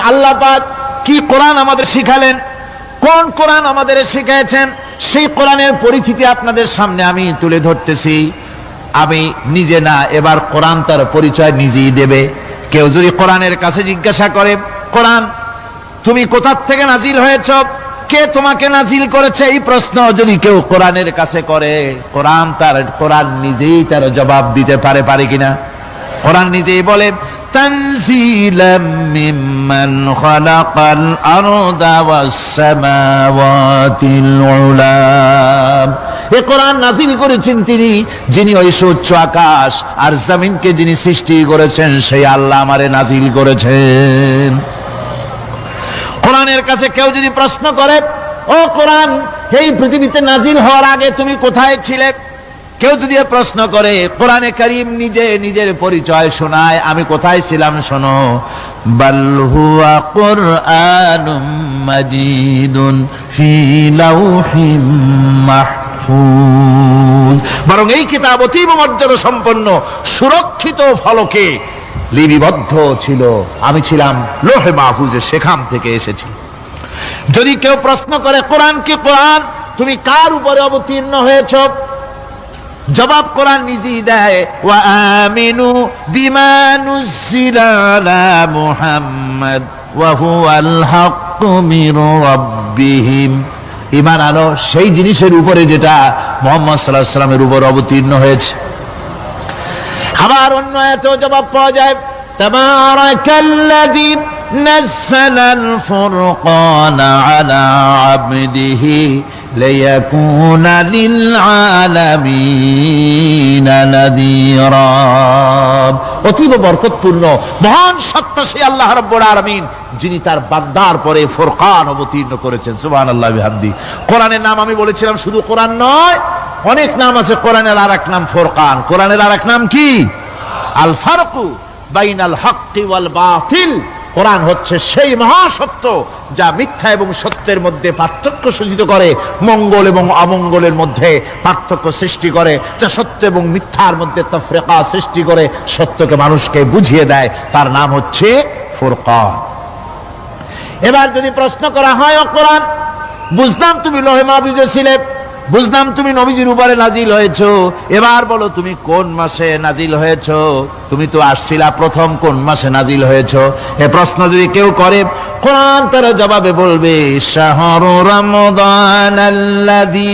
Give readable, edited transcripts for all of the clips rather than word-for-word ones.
আল্লাহ পাক কি কোরআন আমাদের শিখালেন, কোন কোরআন আমাদের শিখিয়েছেন, সেই কোরআনের পরিচিতি আপনাদের সামনে আমি তুলে ধরতেছি। আমি নিজে না, এবার কোরআন তার পরিচয় নিজেই দেবে। কেউ যদি কোরআনের কাছে জিজ্ঞাসা করে, কোরআন তুমি কোথা থেকে নাজিল হয়েছ, কে তোমাকে নাজিল করেছে, এই প্রশ্ন যদি কেউ কোরআনের কাছে করে, কোরআন নিজেই তার জবাব দিতে পারে কিনা? কোরআন নিজেই বলে, তানজিলাম মিম্মান খালাকাল আরদা ওয়াস সামাওয়াতিল উলা। এই কোরআন নাজিল করেছেন তিনি, যিনি ওই সুউচ্চ আকাশ আর জমিনকে যিনি সৃষ্টি করেছেন, সেই আল্লাহ আমারে নাজিল করেছেন। কোরআনের কাছে কেউ যদি প্রশ্ন করে, ও কোরআন, এই পৃথিবীতে নাজিল হওয়ার আগে তুমি কোথায় ছিলে, কেউ যদি প্রশ্ন করে, কোরআনে কারীম নিজে নিজের পরিচয় শোনায়, আমি কোথায় ছিলাম শোনো। বাল হুয়া কুরআনুম মাজিদুন ফি লাউহিম মাহফুজ। বরং এই কিতাব অতীব মর্যাদা সম্পন্ন সুরক্ষিত ফলকে লিপিবদ্ধ ছিল, আমি ছিলাম লোহে মাহফুজে, সেখান থেকে এসেছি। যদি কেউ প্রশ্ন করে, কোরআন কি কোরআন, তুমি কার উপরে অবতীর্ণ হয়েছ, জবাব কোরআন নিজেই দেয়, ওয়া আমিনু বিমা নুজিলা আলা মুহাম্মাদ ওয়া হুয়াল হাক্কু মির রাব্বিহিম। ঈমান আনো সেই জিনিসের উপরে যেটা মুহাম্মদ সাল্লাল্লাহু আলাইহি ওয়াসাল্লামের উপর অবতীর্ণ হয়েছে। আবার অন্য আয়াতেও জবাব পাওয়া যায়, তাবারাকাল্লাযী নাযালাল ফুরকানা আলা আবদিহি লিয়াকুনা লিল আলামিনা নাযীরা। অতীব বরকতপূর্ণ মহান সত্তা সেই আল্লাহ রাব্বুল আলামিন, যিনি তার বান্দার পরে ফুরকান অবতীর্ণ করেছেন। সুবহানাল্লাহ বিহামদি। কোরআনের নাম আমি বলেছিলাম শুধু কোরআন নয়, অনেক নাম আছে। কোরআনের আরেক নাম ফুরকান। কোরআনের আরেক নাম কি? আল ফারকু বাইনাল হাক্কি ওয়াল বাতিল। কোরআন হচ্ছে সেই মহাসত্য যা মিথ্যা এবং সত্যের মধ্যে পার্থক্য সূচিত করে, মঙ্গল এবং অমঙ্গলের মধ্যে পার্থক্য সৃষ্টি করে, যা সত্য এবং মিথ্যার মধ্যে তাফরিকা সৃষ্টি করে, সত্যকে মানুষকে বুঝিয়ে দেয়। তার নাম হচ্ছে ফুরকান। এবার যদি প্রশ্ন করা হয়, ও কোরআন, বুঝলাম তুমি লোহে মাহফুজে ছিলে, বুঝলাম তুমি নবীজির উপরে নাজিল হয়েছো, এবার বলো তুমি কোন মাসে নাজিল হয়েছো, তুমি তো আসছিলা প্রথম কোন মাসে নাজিল হয়েছো। এ প্রশ্ন যদি কেউ করে, কোরআন তার জবাবে বলবে, শাহরু রমাদানাল্লাযী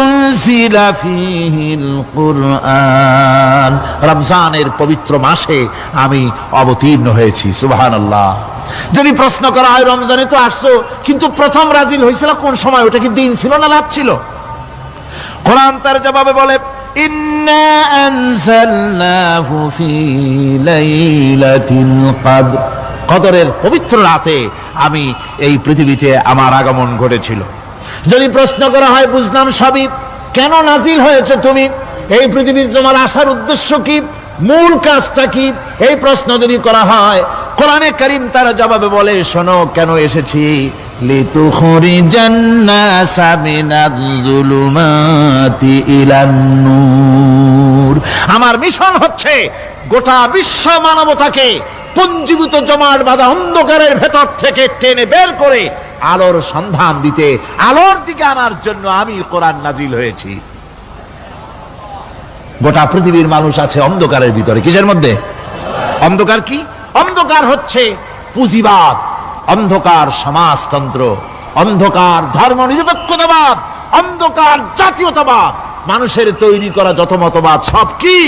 উনজিলা ফীহিল কুরআন। রমজানের পবিত্র মাসে আমি অবতীর্ণ হয়েছি। সুবহানাল্লাহ। যদি প্রশ্ন করা হয়, রমজানে তো আসছো, কিন্তু প্রথম নাজিল হয়েছিল কোন সময়, ওটা কি দিন ছিল না রাত ছিল? কোরআন তার জবাবে বলে, ইন্না আনজালনাহু ফি লাইলাতিল কদর। কদরের পবিত্র রাতে আমি এই পৃথিবীতে আমার আগমন ঘটেছিল। যদি প্রশ্ন করা হয়, বুঝলাম সবই, কেন নাজিল হয়েছে তুমি, এই পৃথিবীতে তোমার আসার উদ্দেশ্য কি, মূল কাজটা কি, এই প্রশ্ন যদি করা হয়, কোরআনে কারীম তার জবাবে বলে, শোনো কেন এসেছি। লিতুখরিজান নাসা মিনাজ যুলুমাতি ইলান নূর। আমার মিশন হচ্ছে গোটা বিশ্ব মানবতাকে পুঞ্জীভূত জমাট বাঁধা অন্ধকারের ভেতর থেকে টেনে বের করে আলোর সন্ধান দিতে, আলোর দিকে আনার জন্য আমি কোরআন নাজিল হয়েছি। গোটা পৃথিবীর মানুষ আছে অন্ধকারের ভিতরে। কিসের মধ্যে? অন্ধকার কি? অন্ধকার হচ্ছে পুঁজিবাদ, অন্ধকার সমাজতন্ত্র, অন্ধকার ধর্ম নিরপেক্ষতাবাদ, অন্ধকার জাতীয়তাবাদ। মানুষের তৈরি করা যত মতবাদ সব কি?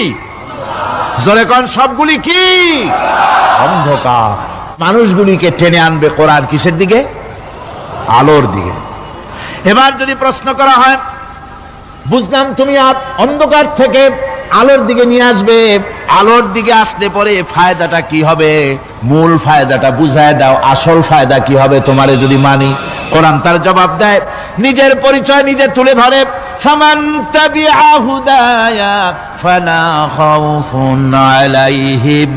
জোরে কোন, সবগুলি কি? অন্ধকার। মানুষগুলিকে টেনে আনবে কোরআন কিসের দিকে? আলোর দিকে। এবার যদি প্রশ্ন করা হয়, বুঝলাম তুমি অন্ধকার থেকে আলোর দিকে নিয়ে আসবে, আলোর দিকে আসলে পরে ফায়দাটা কি হবে, মূল ফায়দাটা বুঝায় দাও, আসল ফায়দা কি হবে তোমারে যদি মানি। কোরআন তার জবাব দেয়, নিজের পরিচয় নিজে তুলে ধরে, ফামান তাবিআ হুদায়া ফালা খাউফুন আলাইহিম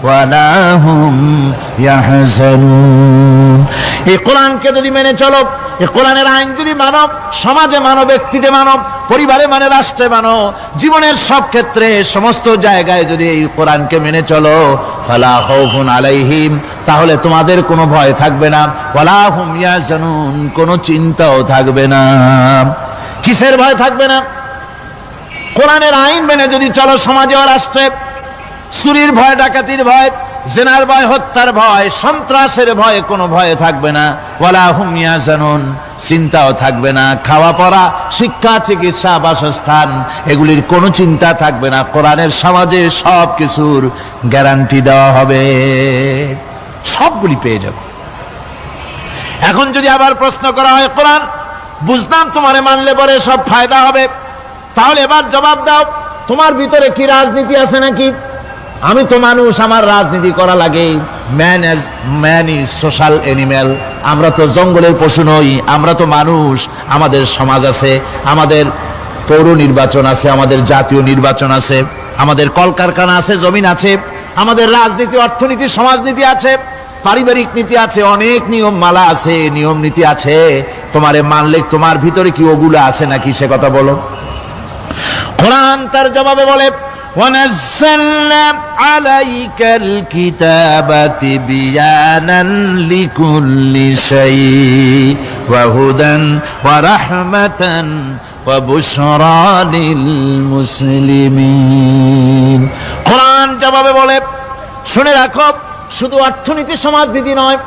ولا هم يحزنون। এই কোরআনকে যদি মেনে চলো, এই কোরআনের আইন যদি মানো, সমাজে মানো, ব্যক্তিতে মানো, পরিবারে মানে, রাষ্ট্রে মানো, জীবনের সব ক্ষেত্রে সমস্ত জায়গায় যদি এই কোরআনকে মেনে চলো, ফালা খাউফুন আলাইহিম, তাহলে তোমাদের কোনো ভয় থাকবে না, ওয়ালা হুম ইয়াহজানুন, কোনো চিন্তাও থাকবে না। কিসের ভয় থাকবে না? কোরআনের আইন মেনে যদি চলো সমাজে ও রাষ্ট্রে, চুরির ভয়, ডাকাতির ভয়, জিনার ভয়, হত্যার ভয়, সন্ত্রাসের ভয়, কোনো ভয় থাকবে না। ওয়ালা হুম ইয়াহজানুন, চিন্তাও থাকবে না। খাওয়া পড়া, শিক্ষা, চিকিৎসা, বাসস্থান, এগুলির কোনো চিন্তা থাকবে না। কোরআনের সমাজে সব কিছুর গ্যারান্টি দেওয়া হবে, সবগুলি পেয়ে যাবে। এখন যদি আবার প্রশ্ন করা হয়, কোরআন বুঝলাম তোমারে মানলে পরে সব ফায়দা হবে, তাহলে এবার জবাব দাও, তোমার ভিতরে কি রাজনীতি আছে নাকি? আমি তো মানুষ, আমার রাজনীতি করা লাগে। ম্যান ইজ সোশ্যাল অ্যানিম্যাল, আমরা তো জঙ্গলের পশু নই, আমরা তো মানুষ। আমাদের সমাজ আছে, আমাদের পৌর নির্বাচন আছে, আমাদের জাতীয় নির্বাচন আছে, আমাদের কলকারখানা আছে, জমিন আছে, আমাদের রাজনীতি, অর্থনীতি, সমাজনীতি আছে, পারিবারিক নীতি আছে, অনেক নিয়ম মালা আছে, নিয়ম নীতি আছে। তোমারে মানলে তোমার ভিতরে কি ওগুলো আছে নাকি, সে কথা বলো। কোরআন তার জবাবে বলে, وَنَزَّلْنَا عَلَيْكَ الْكِتَابَ تِبْيَانًا لِكُلِّ شَيْءٍ وَهُدًى وَرَحْمَةً وَبُشْرَى لِلْمُسْلِمِينَ। কোরআন জবাবে বলে, শুনে রাখো, শুধু অর্থনীতি, সমাজনীতি নয়,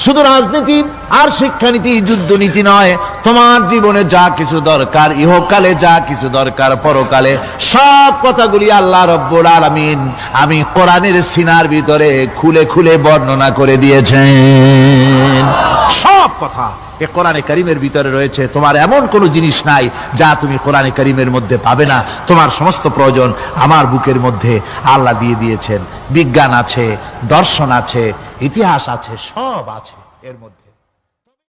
শুধু রাজনীতি আর শিক্ষানীতি, যুদ্ধনীতি নয়, তোমার জীবনে যা কিছু দরকার, ইহকালে যা কিছু দরকার, পরকালে, সব কথাগুলি আল্লাহ রব্বুল আলামিন আমি কোরআনের সিনার ভিতরে খুলে খুলে বর্ণনা করে দিয়েছেন। সব কথা এ কোরআনে কারীমের ভিতরে রয়েছে। তোমার এমন কোনো জিনিস নাই যা তুমি কোরআনে কারীমের মধ্যে পাবে না। তোমার সমস্ত প্রয়োজন আমার বুকের মধ্যে আল্লাহ দিয়ে দিয়েছেন। বিজ্ঞান আছে, দর্শন আছে, ইতিহাস আছে, সব আছে এর মধ্যে।